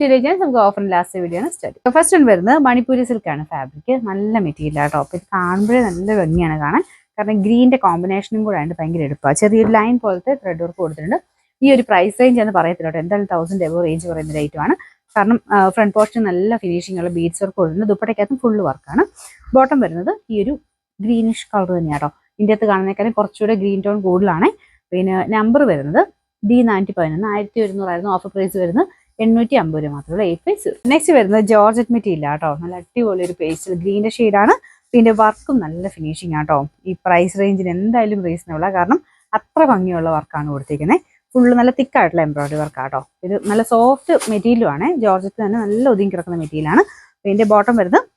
ശരിക്കും നമുക്ക് offer last video ആണ് സ്റ്റാർട്ട്. ഫസ്റ്റ് വൺ വരുന്നത് മണിപ്പൂരി സിൽക്കാണ് ഫാബ്രിക്. നല്ല മെറ്റീരിയൽ ആട്ടോ. അപ്പോൾ ഇത് കാണുമ്പോഴേ നല്ല ഭംഗിയാണ് കാണാൻ. കാരണം ഗ്രീൻ്റെ കോമ്പിനേഷനും കൂടെ ആയിട്ട് ഭയങ്കര എടുപ്പാണ്. ചെറിയൊരു ലൈൻ പോലത്തെ ത്രെഡ് വർക്ക് കൊടുത്തിട്ടുണ്ട്. ഈ ഒരു പ്രൈസ് റേഞ്ച് എന്ന് പറയത്തില്ല കേട്ടോ. എന്തായാലും 1000 എബോ റേഞ്ച് പറയുന്ന റേറ്റുമാണ്. കാരണം ഫ്രണ്ട് പോർഷൻ നല്ല ഫിനിഷിംഗ് ഉള്ള ബീഡ്സ് വർക്ക് കൊടുത്തിട്ടുണ്ട്. ദുപ്പട്ടയ്ക്കകത്തും ഫുള്ള് വർക്കാണ്. ബോട്ടം വരുന്നത് ഈ ഒരു ഗ്രീനിഷ് കളർ തന്നെയാട്ടോ. ഇന്ത്യത്ത് കാണുന്നേക്കാളും കുറച്ചുകൂടെ ഗ്രീൻ ടോൺ കൂടുതലാണ്. പിന്നെ നമ്പർ വരുന്നത് D911 1100 ഓഫർ പ്രൈസ് വരുന്നത് 850 രൂപ മാത്രമേ 850. നെക്സ്റ്റ് വരുന്നത് ജോർജറ്റ് മെറ്റീരിയൽ ആട്ടോ. നല്ല അടിപൊളി ഒരു പേസ്റ്റൽ ഗ്രീൻ്റെ ഷെയ്ഡാണ്. പിന്നെ വർക്കും നല്ല ഫിനിഷിംഗ് ആട്ടോ. ഈ പ്രൈസ് റേഞ്ചിന് എന്തായാലും റീസണബിൾ ആണ്. കാരണം അത്ര ഭംഗിയുള്ള വർക്കാണ് കൊടുത്തിരിക്കുന്നത്. ഫുള്ള് നല്ല തിക്കായിട്ടുള്ള എംബ്രോയിഡറി വർക്കാട്ടോ. ഇത് നല്ല സോഫ്റ്റ് മെറ്റീരിയലും ആണ്. ജോർജറ്റ് തന്നെ നല്ല ഒതുങ്ങി കിടക്കുന്ന മെറ്റീരിയലാണ്. ഇതിന്റെ ബോട്ടം വരുന്നത്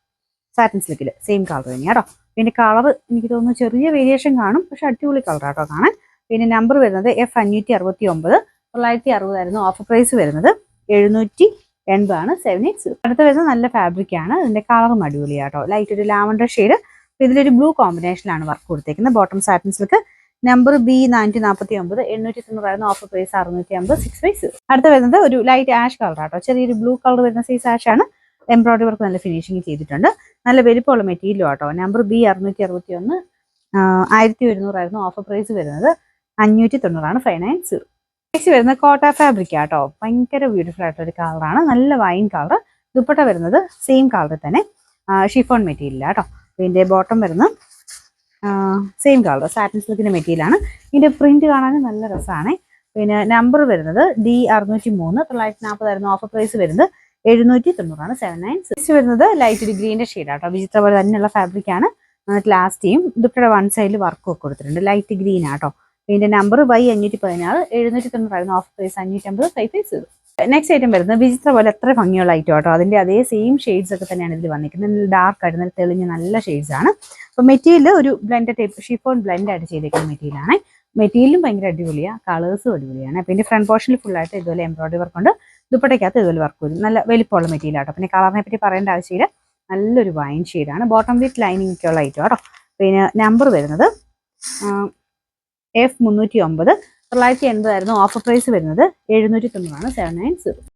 സാറ്റിൻ സിൽക്കിൽ സെയിം കളർ തന്നെയാട്ടോ. പിന്നെ കളർ എനിക്ക് തോന്നുന്നു ചെറിയ വേരിയേഷൻ കാണും, പക്ഷെ അടിപൊളി കളറാട്ടോ കാണാൻ. പിന്നെ നമ്പർ വരുന്നത് F569 960 ആയിരുന്നു. ഓഫർ പ്രൈസ് വരുന്നത് 780 ആണ് 780. അടുത്ത വരുന്നത് നല്ല ഫാബ്രിക് ആണ്. ഇതിന്റെ കളറും അടിപൊളിയാട്ടോ. ലൈറ്റ് ഒരു ലാവൻഡർ ഷെയ്ഡ്. ഇതിലൊരു ബ്ലൂ കോമ്പിനേഷനിലാണ് വർക്ക് കൊടുത്തേക്കുന്നത്. Bottom satin silk. Number B949 890 ആയിരുന്നു. Offer price 650 650. അടുത്ത വരുന്നത് ഒരു ലൈറ്റ് ആഷ് കളർ ആട്ടോ. ചെറിയൊരു ബ്ലൂ കളർ വരുന്ന സൈസ് ആഷ് ആണ്. എംബ്രോയിഡറി വർക്ക് നല്ല ഫിനിഷിങ് ചെയ്തിട്ടുണ്ട്. നല്ല വലിപ്പമുള്ള മെറ്റീരിയലും ആട്ടോ. നമ്പർ B661 1100 ആയിരുന്നു. ഓഫർ പ്രൈസ് വരുന്നത് 590 ആണ് 590. നെക്സ്റ്റ് വരുന്നത് കോട്ട ഫാബ്രിക് ആട്ടോ. ഭയങ്കര ബ്യൂട്ടിഫുൾ ആയിട്ടുള്ള ഒരു കളറാണ്. നല്ല വൈൻ കളർ. ദുപ്പട്ട വരുന്നത് സെയിം കളർ തന്നെ ഷിഫോൺ മെറ്റീരിയൽ ആട്ടോ. ഇതിന്റെ ബോട്ടം വരുന്നത് സെയിം കളർ സാറ്റിൻ സിൽക്കിന്റെ മെറ്റീരിയലാണ്. ഇതിന്റെ പ്രിന്റ് കാണാൻ നല്ല രസമാണ്. പിന്നെ നമ്പർ വരുന്നത് D603 940 ആയിരുന്നു. ഓഫർ പ്രൈസ് വരുന്നത് 790 ആണ് 790. വരുന്നത് ലൈറ്റ് ഒരു ഗ്രീൻ്റെ ഷെയ്ഡ് ആട്ടോ. വിചിത്ര പോലെ തന്നെയുള്ള ഫാബ്രിക് ആണ്. ലാസ്റ്റ് ചെയ്യും. ദുപ്പട്ടയുടെ വൺ സൈഡിൽ വർക്ക് ഒക്കെ കൊടുത്തിട്ടുണ്ട്. ലൈറ്റ് ഗ്രീൻ ആട്ടോ. ഇതിന്റെ നമ്പർ Y516 790 ആയിരുന്നു. Offer price 550 550. നെക്സ്റ്റ് ഐറ്റം വരുന്നത് വിചിത്ര പോലെ എത്ര ഭംഗിയുള്ള ഐറ്റം ആട്ടോ. അതിന്റെ അതേ സെയിം ഷെയ്ഡ്സ് ഒക്കെ തന്നെയാണ് ഇതിൽ വന്നിരിക്കുന്നത്. ഡാർക്ക് ആയിട്ട് നല്ല തെളിഞ്ഞ നല്ല ഷെയ്ഡ്സ് ആണ്. അപ്പോൾ മെറ്റീരിയൽ ഒരു ബ്ലെൻഡ് ടൈപ്പ് ഷിഫോൺ ബ്ലെൻഡ് ആയിട്ട് ചെയ്തേക്കുന്ന മെറ്റീരിയലാണ്. മെറ്റീരിയലും ഭയങ്കര അടിപൊളിയാണ്. കളേഴ്സും അടിപൊളിയാണ്. അപ്പോൾ ഇതിന്റെ ഫ്രണ്ട് പോർഷനിൽ ഫുൾ ആയിട്ട് ഇതുപോലെ എംബ്രോയിഡറി വർക്ക് ഉണ്ട്. ദുപ്പട്ടയ്ക്കകത്ത് ഇതുപോലെ വർക്ക് വരും. നല്ല വലിപ്പമുള്ള മെറ്റീരിയൽ ആട്ടോ. പിന്നെ കളറിനെ പറ്റി പറയേണ്ട ആവശ്യമില്ല. നല്ലൊരു വൈൻ ഷെയ്ഡാണ്. ബോട്ടം വിത്ത് ലൈനിങ് ഒക്കെ ഉള്ള ഐറ്റം ആട്ടോ. പിന്നെ നമ്പർ വരുന്നത് F309 980 ആയിരുന്നു. ഓഫർ പ്രൈസ് വരുന്നത് 790 ആണ് 790.